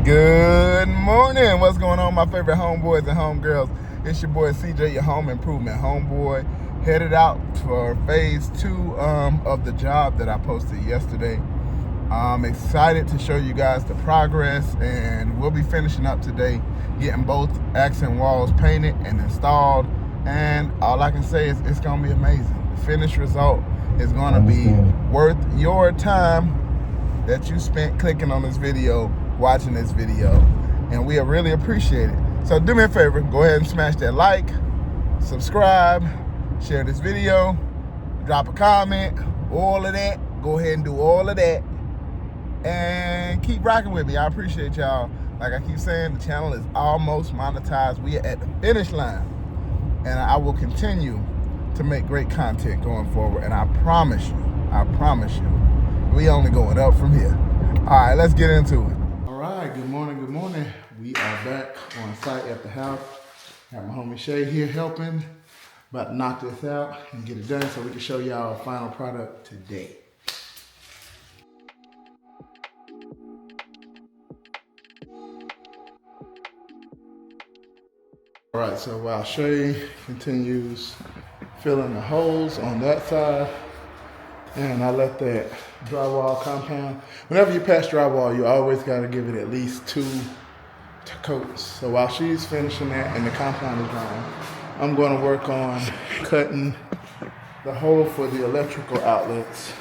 Good morning. What's going on, my favorite homeboys and homegirls? It's your boy CJ, your home improvement homeboy, headed out for phase 2 of the job that I posted yesterday. I'm excited to show you guys the progress, and we'll be finishing up today, getting both accent walls painted and installed. And all I can say is it's gonna be amazing. The finished result is gonna be worth your time that you spent clicking on this video, watching this video, and we really appreciate it. So do me a favor, go ahead and smash that like, subscribe, share this video, drop a comment, all of that. Go ahead and do all of that and keep rocking with me. I appreciate y'all. Like I keep saying, the channel is almost monetized. We are at the finish line, and I will continue to make great content going forward, and I promise you, we only going up from here. All right, let's get into it. All right, good morning. We are back on site at the house. Got my homie Shay here helping. About to knock this out and get it done so we can show y'all our final product today. All right, so while Shay continues filling the holes on that side, and I let that drywall compound. Whenever you patch drywall, you always got to give it at least 2 coats. So while she's finishing that and the compound is drying, I'm going to work on cutting the hole for the electrical outlets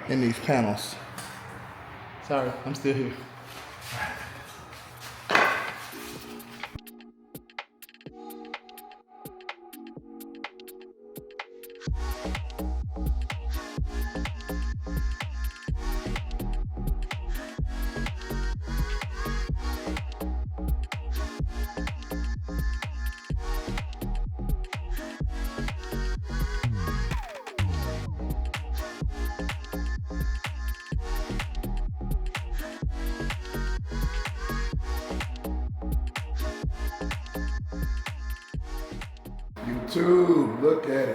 in these panels. Sorry, I'm still here. YouTube, look at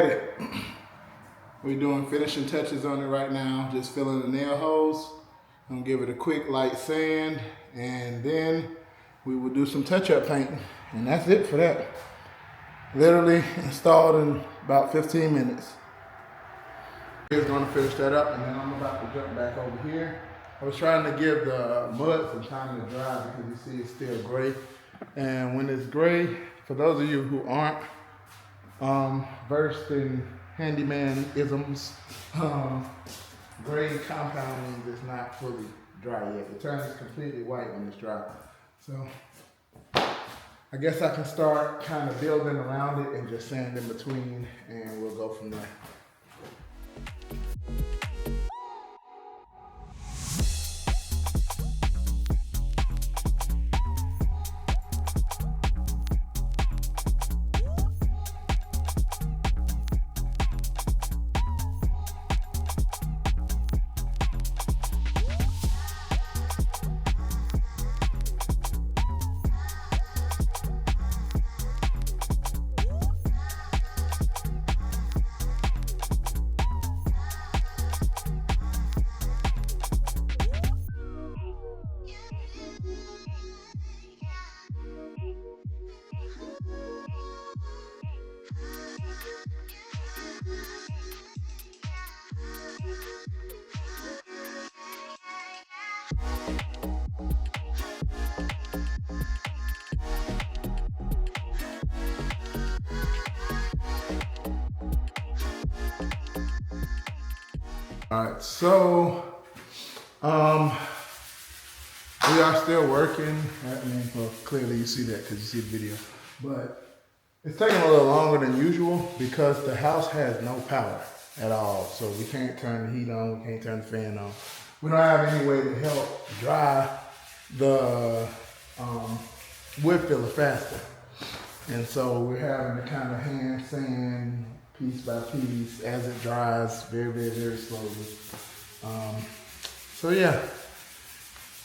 it. We're doing finishing touches on it right now, just filling the nail holes. I'm gonna give it a quick light sand, and then we will do some touch-up painting, and that's it for that. Literally installed in about 15 minutes. Here's gonna finish that up, and then I'm about to jump back over here. I was trying to give the mud some time to dry because you see it's still gray. And when it's gray, for those of you who aren't versed in handyman isms, gray compound means it's not fully dry yet. It turns completely white when it's dry. So I guess I can start kind of building around it and just sand in between, and we'll go from there. All right, so we are still working. I mean, well, clearly you see that because you see the video, but it's taking a little longer than usual because the house has no power at all. So we can't turn the heat on, we can't turn the fan on. We don't have any way to help dry the wood filler faster. And so we're having to kind of hand sand piece by piece as it dries very slowly. So yeah,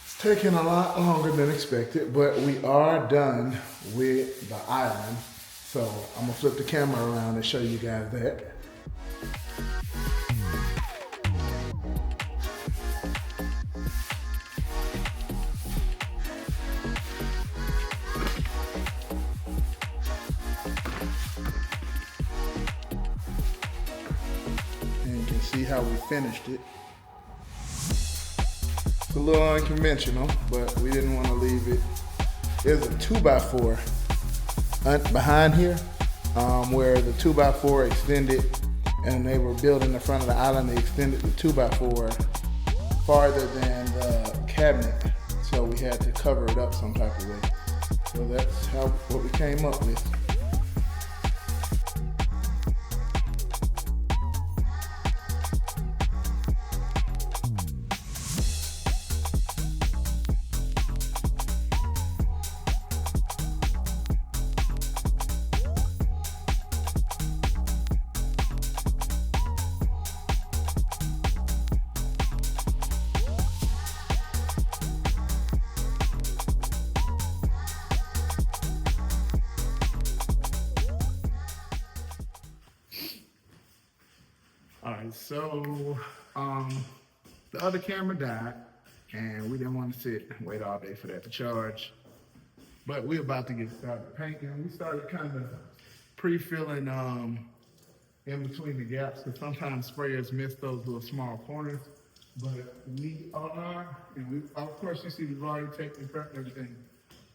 it's taking a lot longer than expected, but we are done with the island. So I'm gonna flip the camera around and show you guys that. how we finished it. It's a little unconventional, but we didn't want to leave it. There's a 2x4 behind here where the 2x4 extended, and they were building the front of the island. They extended the 2x4 farther than the cabinet, so we had to cover it up some type of way. So that's what we came up with. All right, so the other camera died, and we didn't want to sit and wait all day for that to charge. But we're about to get started painting. We started kind of pre-filling in between the gaps, because sometimes sprayers miss those little small corners. But we are, and of course, you see we've already taken prep and everything.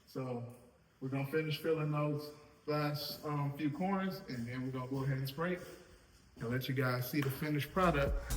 So we're gonna finish filling those last few corners, and then we're gonna go ahead and spray it and let you guys see the finished product.